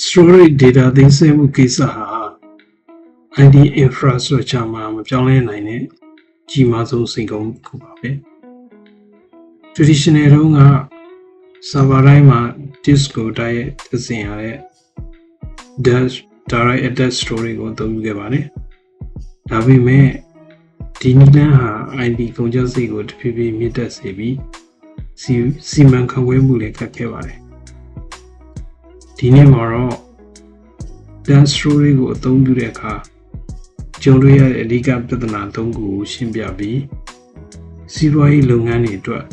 Storage data သိမ်းဆည်းမှုကိစ္စဟာ IT infrastructure မှာမပြောင်းလဲနိုင်တဲ့ကြီးမားဆုံးစိန်ခေါ်မှုတစ်ခုပါပဲ Traditional တုန်းက server တိုင်းမှာ disk ကိုတိုက်ရိုက်သစင်ရတဲ့ direct attached storage ကိုအသုံးပြုခဲ့ပါတယ်ဒါပေမဲ့ဒီနည်းလမ်းဟာ IT ကုန်ကျစရိတ်ကိုတဖြည်းဖြည်းမြင့်တက်စေပြီးစီမံခန့်ခွဲမှုလည်းခက်ခဲပါတယ်ဒီနေ့မှာတော့ Data storage ကိုအသုံးပြုတဲ့အခါကြုံတွေ့ရတဲ့အဓိကပြဿနာ၃ခုကိုရှင်းပြပြီးစီးပွားရေးလုပ်ငန်းတွေအတွက်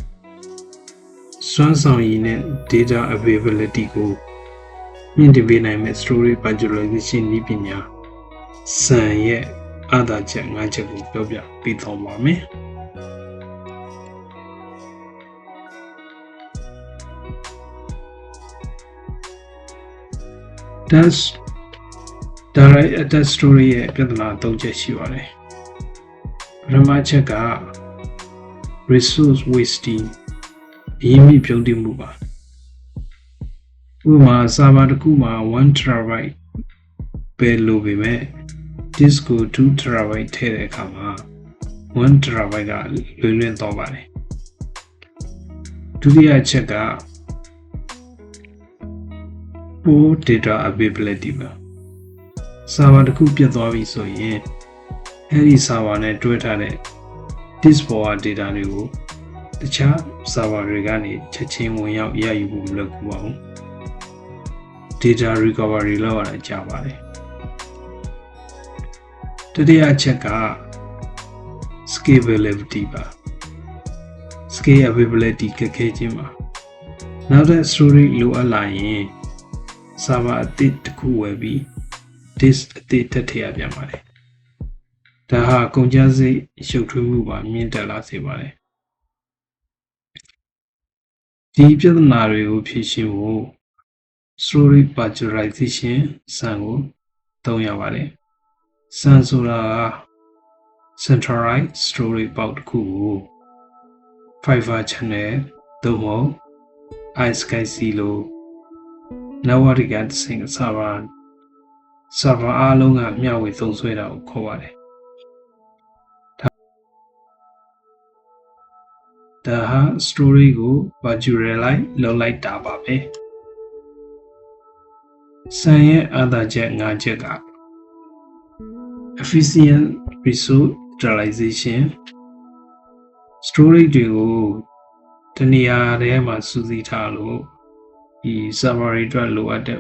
စွမ်းဆောင်ရည်နဲ့ data availability ကိုမြင့်တင်ပေးနိုင်မယ့် storage virtualization နည်းပညာစံရဲ့အားသာချက်၅ချက်ကိုပြောပြပေးသွားပါမယ်။ Direct attached storage ရဲ့ပြဿနာ၃ချက်ရှိပါတယ်။ပထမချက်က resource wasting အရင်းမြစ်ပြုန်းတီးမှုပါ။ဥပမာ server တစ်ခုမှာ1 terabyte ပဲလိုပေမဲ့ disk ကို2 terabyte ထည့်တဲ့အခါမှာ1 terabyte ကလွင့်သွားပါတယ်။ဒုတိယချက်က poor data availability ပါ။ server တစ်ခုပြတ်သွားပြီဆိုရင်အဲ့ဒီ server နဲ့တွဲထားတဲ့ disk ပေါ်က data တွေကိုတခြား server တွေကနေချက်ချင်းဝင်ရောက်ရယူဖို့မလွယ်ကူပါဘူး။ data recovery လောက်ရတာကြာပါတယ်။တတိယအချက်က scalability ပါ။ scalability ခက်ခဲခြင်းပါ။နောက်တဲ့ storage လိုအပ်လာရင် server အသစ်တစ်ခုဝယ်ပြီး disk အသစ်ထပ်ထည့်ရပြန်ပါတယ်။ဒါဟာကုန်ကျစရိတ်ရှုပ်ထွေးမှုပါမြင့်တက်လာစေပါတယ်။ဒီပြဿနာတွေကိုဖြေရှင်းဖို့ storage virtualization စံကိုသုံးရပါတယ်။စံဆိုတာက centralized storage box တစ်ခုကို Fiber channel သို့မဟုတ် iSCSI လို network တွေကတဆင့် server အားလုံးကမျှဝေသုံးစွဲတာကိုခေါ်ပါတယ်။ဒါဟာ storage ကို virtualize လုပ်လိုက်တာပါပဲ။စံရဲ့အားသာချက်၅ချက်က efficient resource utilization storage တွေကိုတနေရာထဲမှာစုစည်းထားလို့ဒီ server တွေအတွက်လိုအပ်တဲ့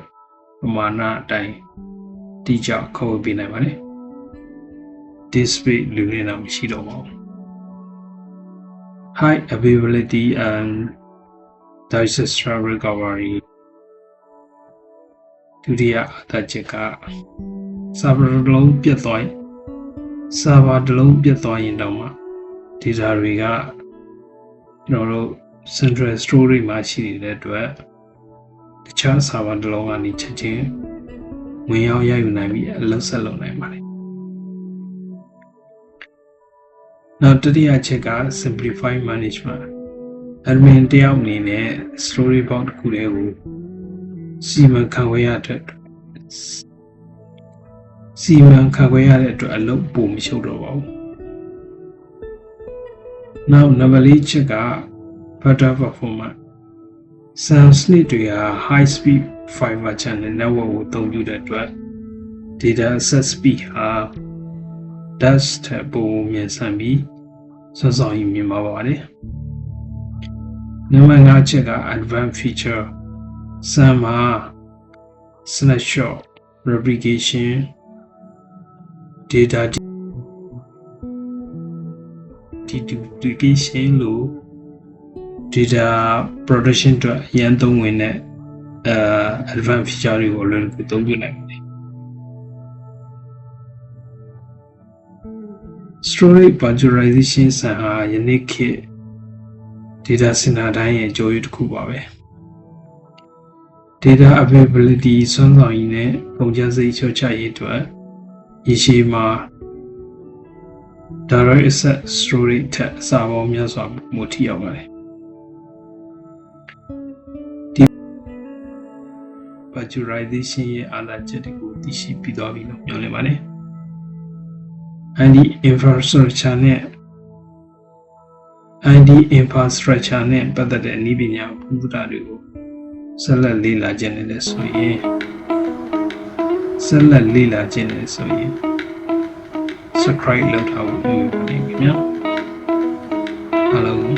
ပမာဏအတိုင်းတိကျခေါ်ပေးနိုင်ပါတယ်။ disk space လူနေတာမရှိတော့ပါဘူး။ high availability and disaster recovery ဒုတိယအားသာချက်က server တစ်လုံးပြတ်သွားရင်တောင်မှ data တွေကကျွန်တော်တို့ central storage မှာရှိနေတဲ့အတွက်တခြား server တစ်လုံးကနေချက်ချင်းဝင်ရောက်ရယူနိုင်ပြီးအလုပ်ဆက်လုပ်နိုင်ပါတယ်။နောက်တတိယချက်က simplify management admin တယောက်အနေနဲ့ storage box တစ်ခုတည်းကိုစီမံခန့်ခွဲရတဲ့အတွက်အလုပ်ပိုမရှုပ်တော့ပါဘူး။နောက်နံပါတ်၄ချက်က better performance စံစနစ်တွေဟာ high speed fiber channel network ကိုအသုံးပြုတဲ့အတွက် data access speed ဟာ dash ထက်ပိုမြန်ဆန်ပြီးစွမ်းဆောင်ရည်မြင့်မားပါတယ်။နံပါတ်၅ချက်က advanced feature စံမှာ snapshot replication data deduplication လို့ data protection အတွက်အရန်သုံးဝင်တဲ့advanced feature တွေကိုလည်းအသုံးပြုနိုင်ပါတယ်။ storage virtualization စံဟာယနေ့ခေတ် data center တိုင်းရဲ့ကြိုးရည်တစ်ခုပါပဲ။ data availability စွမ်းဆောင်ရည်နဲ့ကုန်ကျစရိတ်လျှော့ချရေးအတွက်ရေရှည်မှာ direct access storage ထက်အဆပေါင်းများစွာပိုထိရောက်ပါတယ်။ virtualization ရဲ့အားသာချက်တွေကိုသိရှိပြီးသွားပြီလို့ပြောနေပါတယ်။ ID infrastructure နဲ့ ID infrastructure နဲ့ပတ်သက်တဲ့နည်းပညာဘုဒ္ဓတွေကိုဆက်လက်လေ့လာခြင်းနဲ့ဆိုရင်subscribe လုပ်ထားဖို့ပြောပါမယ်ခင်ဗျာအားလုံး